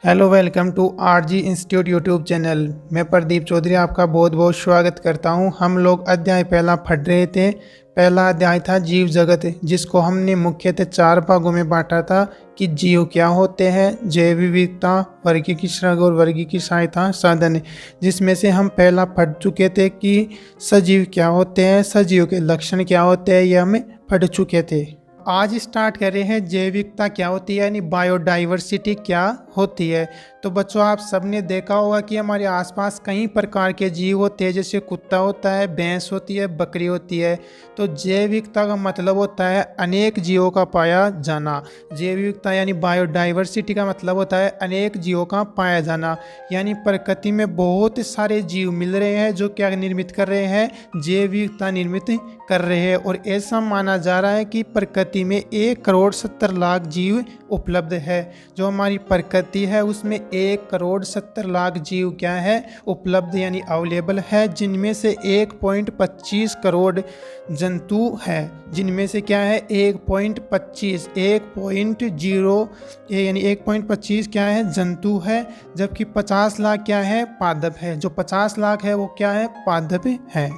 Hello, welcome to RG institute YouTube channel. मैं प्रदीप चौधरी आपका बहुत बहुत स्वागत करता हूं। हम लोग अध्याय पहला पढ़ रहे थे। पहला अध्याय था जीव जगत, जिसको हमने मुख्यतः 4 भागों में बांटा था कि जीव क्या होते हैं, जैव विविधता, वर्गीकृत श्रृंग और वर्गीकृत सहायता साधन, जिसमें से हम पहला पढ़ चुके थे कि सजीव क्या होते हैं, सजीव के लक्षण क्या होते हैं, ये हमें पढ़ चुके थे। आज स्टार्ट कर रहे हैं जैविकता क्या होती है, यानी बायोडाइवर्सिटी क्या होती है। तो बच्चों, आप सबने देखा होगा कि हमारे आसपास कई प्रकार के जीव होते हैं, जैसे कुत्ता होता है, भैंस होती है, बकरी होती है। तो जैविकता का मतलब होता है अनेक जीवों का पाया जाना। जैविकता यानी बायोडाइवर्सिटी का मतलब होता है अनेक जीवों का पाया जाना, यानी प्रकृति में बहुत सारे जीव मिल रहे हैं जो क्या निर्मित कर रहे हैं, जैविकता निर्मित कर रहे हैं। और ऐसा माना जा रहा है कि प्रकृति में 1,70,00,000 जीव उपलब्ध है। जो हमारी प्रकृति है उसमें 1,70,00,000 जीव क्या है, उपलब्ध यानी अवेलेबल है, जिनमें से 1.25 करोड़ जंतु है। जिनमें से क्या है 1.25 यानी 1.25 क्या है, जंतु है, जबकि 50 लाख क्या है, पादप है। जो 50 लाख है वो क्या है, पादप है।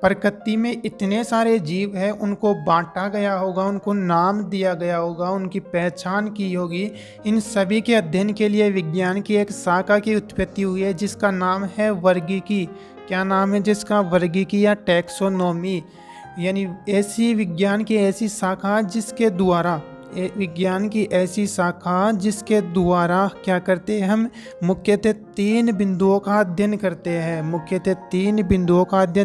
प्रकृति में इतने सारे जीव हैं, उनको बांटा गया होगा, उनको नाम दिया गया होगा, उनकी पहचान की होगी। इन सभी के अध्ययन के लिए विज्ञान की एक शाखा की उत्पत्ति हुई है, जिसका नाम है वर्गीकी। क्या नाम है जिसका? वर्गीकी या टैक्सोनॉमी। यानी ऐसी विज्ञान की ऐसी शाखा जिसके द्वारा जिसके द्वारा क्या करते हैं, हम मुख्यतः 3 बिंदुओं का अध्ययन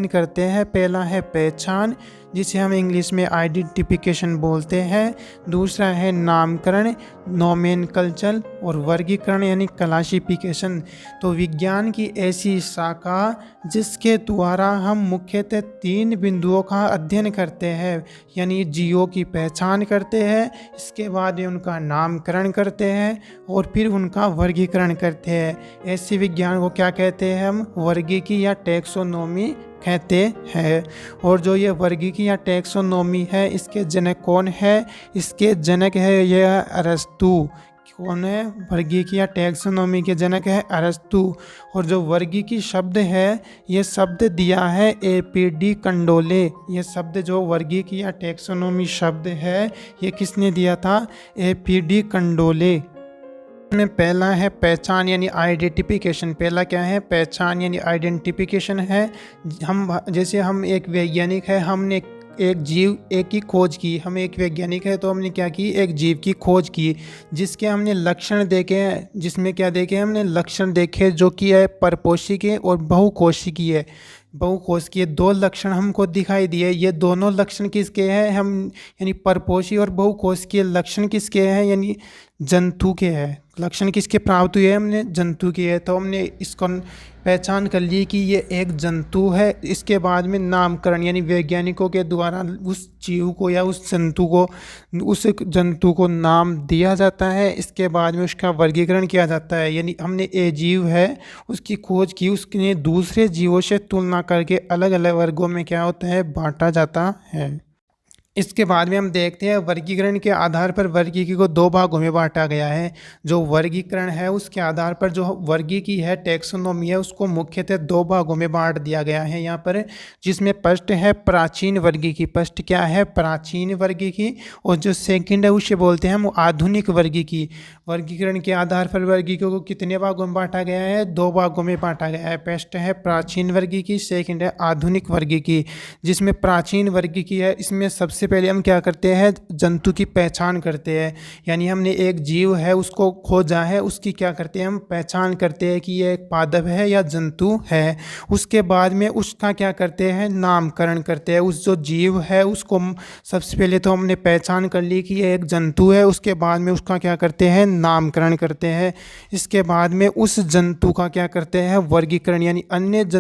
करते हैं। पहला है पहचान, जिसे हम इंग्लिश में आइडेंटिफिकेशन बोलते हैं। दूसरा है नामकरण, नोमेनकल्चर, और वर्गीकरण यानी क्लासिफिकेशन। तो विज्ञान की ऐसी शाखा जिसके द्वारा हम मुख्यतः 3 बिंदुओं का अध्ययन करते हैं, यानी जीवों की पहचान करते हैं, इसके बाद उनका नामकरण करते हैं और फिर उनका वर्गीकरण करते हैं। ऐसे विज्ञान को क्या कहते हैं, हम वर्गीकी या टैक्सोनॉमी कहते हैं। और जो ये वर्गीकी या टैक्सोनॉमी है, इसके जनक कौन है? इसके जनक है यह अरस्तु। कौन है? वर्गीकी या टैक्सोनॉमी के जनक है अरस्तु। और जो वर्गीकी शब्द है, ये शब्द दिया है APD कंडोले। ये शब्द जो वर्गीकी या टैक्सोनॉमी शब्द है, ये किसने दिया था? APD कंडोले। में पहला है पहचान यानी आइडेंटिफिकेशन। पहला क्या है? पहचान यानी आइडेंटिफिकेशन है। हम एक वैज्ञानिक है, हमने एक की खोज की। हम एक वैज्ञानिक है तो हमने क्या की? एक जीव की खोज की, जिसके हमने लक्षण देखे। जिसमें क्या देखे? हमने लक्षण देखे जो कि है परपोषिकीय और बहुकोशिकीय है। बहुकोशिकीय 2 लक्षण हमको दिखाई दिए। ये दोनों लक्षण किसके हैं? यानी परपोषी और बहुकोशिकीय लक्षण किसके हैं? यानी जंतु के हैं। लक्षण किसके प्राप्त हुए? हमने जंतु के है। तो हमने इसको पहचान कर ली कि ये एक जंतु है। इसके बाद में नामकरण यानी वैज्ञानिकों के द्वारा उस जीव को या उस जंतु को नाम दिया जाता है। इसके बाद में उसका वर्गीकरण किया जाता है। यानी हमने एक जीव है उसकी खोज की, उसने दूसरे जीवों से तुलना करके अलग अलग वर्गों में क्या होता है, बांटा जाता है। इसके बाद में हम देखते हैं वर्गीकरण के आधार पर वर्गीकी को 2 भागों में बांटा गया है। जो वर्गीकरण है उसके आधार पर जो वर्गीकी है, टैक्सोनॉमी है, उसको मुख्यतः 2 भागों में बांट दिया गया है यहाँ पर। जिसमें फर्स्ट है प्राचीन वर्गीकी। फर्स्ट क्या है? प्राचीन वर्गीकी। और जो सेकंड है उसे बोलते हैं हम आधुनिक वर्गीकी। वर्गीकरण के आधार पर वर्गीकी को कितने भागों में बांटा गया है? 2 भागों में बांटा गया है। फर्स्ट है प्राचीन वर्गीकी, सेकंड है आधुनिक वर्गीकी। जिसमें प्राचीन वर्गीकी है, इसमें सबसे पहले हम क्या करते हैं, जंतु की पहचान करते हैं। यानी हमने एक जीव है उसको खोजा है, उसकी क्या करते हैं, हम पहचान करते हैं कि ये एक पादप है या जंतु है। उसके बाद में उसका क्या करते हैं, नामकरण करते हैं। उस जो जीव है उसको सबसे पहले तो हमने पहचान कर ली कि ये एक जंतु है। उसके बाद में उसका क्या करते हैं, नामकरण करते हैं। इसके बाद में उस जंतु का क्या करते हैं, वर्गीकरण यानी अन्य जो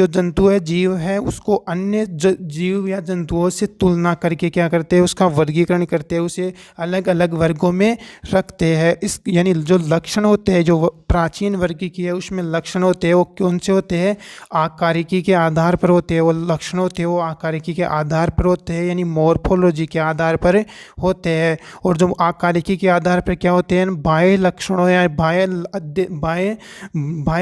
जंतु है, जीव है, उसको अन्य जीव या जंतुओं से तुलना करके क्या करते हैं, उसका वर्गीकरण करते हैं, उसे अलग अलग वर्गों में रखते हैं। यानी जो लक्षण होते हैं, जो प्राचीन वर्गीकी है उसमें लक्षण होते हैं वो कौन से होते हैं, आकारिकी के आधार पर होते हैं। वो लक्षण होते हैं वो आकारिकी के आधार पर होते हैं, यानी मॉर्फोलॉजी के आधार पर होते हैं। और जो आकारिकी के आधार पर क्या होते हैं, बाह्य लक्षणों या बाह्य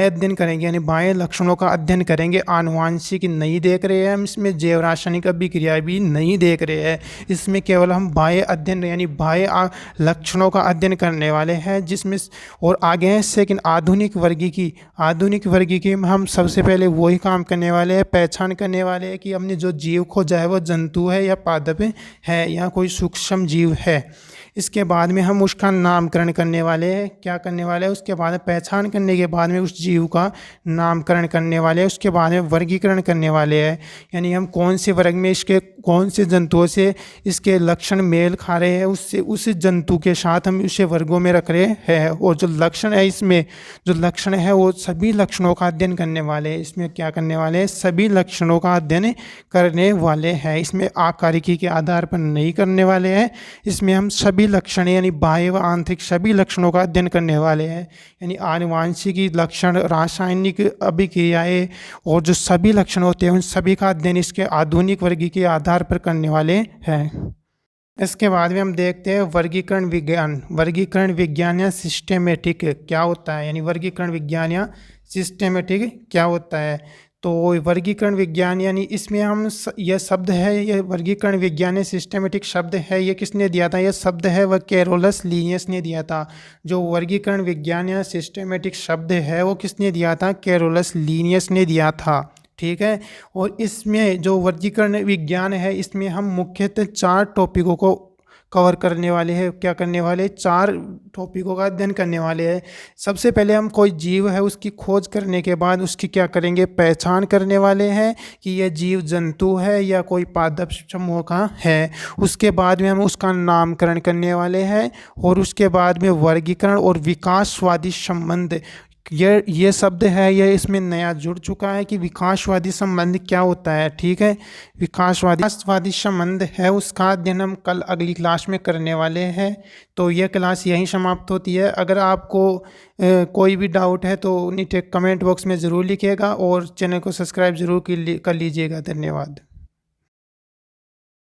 अध्ययन करेंगे, यानी बाह्य लक्षणों का अध्ययन करेंगे। आनुवांशिक नहीं देख रहे हैं हम इसमें, जैव रासायनिक अभिक्रिया भी नहीं देख रहे हैं, इसमें केवल हम बाह्य अध्ययन यानी बाह्य लक्षणों का अध्ययन करने वाले हैं। जिसमें और आगे हैं सेकंड आधुनिक वर्गीकी। आधुनिक वर्गीकी में हम सबसे पहले वही काम करने वाले हैं, पहचान करने वाले हैं कि हमने जो जीव खोजा है वो जंतु है या पादप है या कोई सूक्ष्म जीव है। इसके बाद में हम उसका नामकरण करने वाले हैं, क्या करने वाले हैं, उसके बाद में पहचान करने के बाद में उस जीव का नामकरण करने वाले हैं। उसके बाद में वर्गीकरण करने वाले हैं, यानी हम कौन से वर्ग में इसके कौन से जंतुओं से इसके लक्षण मेल खा रहे हैं, उससे उस जंतु के साथ हम उसे वर्गों में रख रहे हैं। और जो लक्षण है इसमें जो लक्षण है वो सभी लक्षणों का अध्ययन करने वाले हैं। इसमें क्या करने वाले हैं, सभी लक्षणों का अध्ययन करने वाले हैं। इसमें आकारिकी के आधार पर नहीं करने वाले हैं, इसमें हम सभी लक्षण यानी बाह्य व आंतरिक सभी लक्षणों का अध्ययन करने वाले हैं। यानी आनुवांशिक लक्षण, रासायनिक अभिक्रियाएं और जो सभी लक्षण होते हैं उन सभी का अध्ययन इसके आधुनिक वर्गीकरण के आधार पर करने वाले हैं। इसके बाद में हम देखते हैं वर्गीकरण विज्ञान। वर्गीकरण विज्ञान या सिस्टेमेटिक क्या होता है, यानी वर्गीकरण विज्ञान या सिस्टेमेटिक क्या होता है। तो वर्गीकरण विज्ञान यानी इसमें हम यह शब्द है, यह वर्गीकरण विज्ञान सिस्टेमेटिक शब्द है, ये किसने दिया था, यह शब्द है वह कैरोलस लिनियस ने दिया था। जो वर्गीकरण विज्ञान या सिस्टेमेटिक शब्द है वो किसने दिया था, कैरोलस लिनियस ने दिया था। ठीक है। और इसमें जो वर्गीकरण विज्ञान है इसमें हम मुख्यतः 4 टॉपिकों को कवर करने वाले हैं। क्या करने वाले, 4 टॉपिकों का अध्ययन करने वाले हैं। सबसे पहले हम कोई जीव है उसकी खोज करने के बाद उसकी क्या करेंगे, पहचान करने वाले हैं कि यह जीव जंतु है या कोई पादप समूह का है। उसके बाद में हम उसका नामकरण करने वाले हैं और उसके बाद में वर्गीकरण और विकासवादी संबंध, ये शब्द है ये इसमें नया जुड़ चुका है कि विकासवादी संबंध क्या होता है। ठीक है, विकासवादी संबंध है उसका अध्ययन हम कल अगली क्लास में करने वाले हैं। तो यह क्लास यहीं समाप्त होती है। अगर आपको कोई भी डाउट है तो नीचे कमेंट बॉक्स में ज़रूर लिखिएगा और चैनल को सब्सक्राइब ज़रूर कर लीजिएगा। धन्यवाद।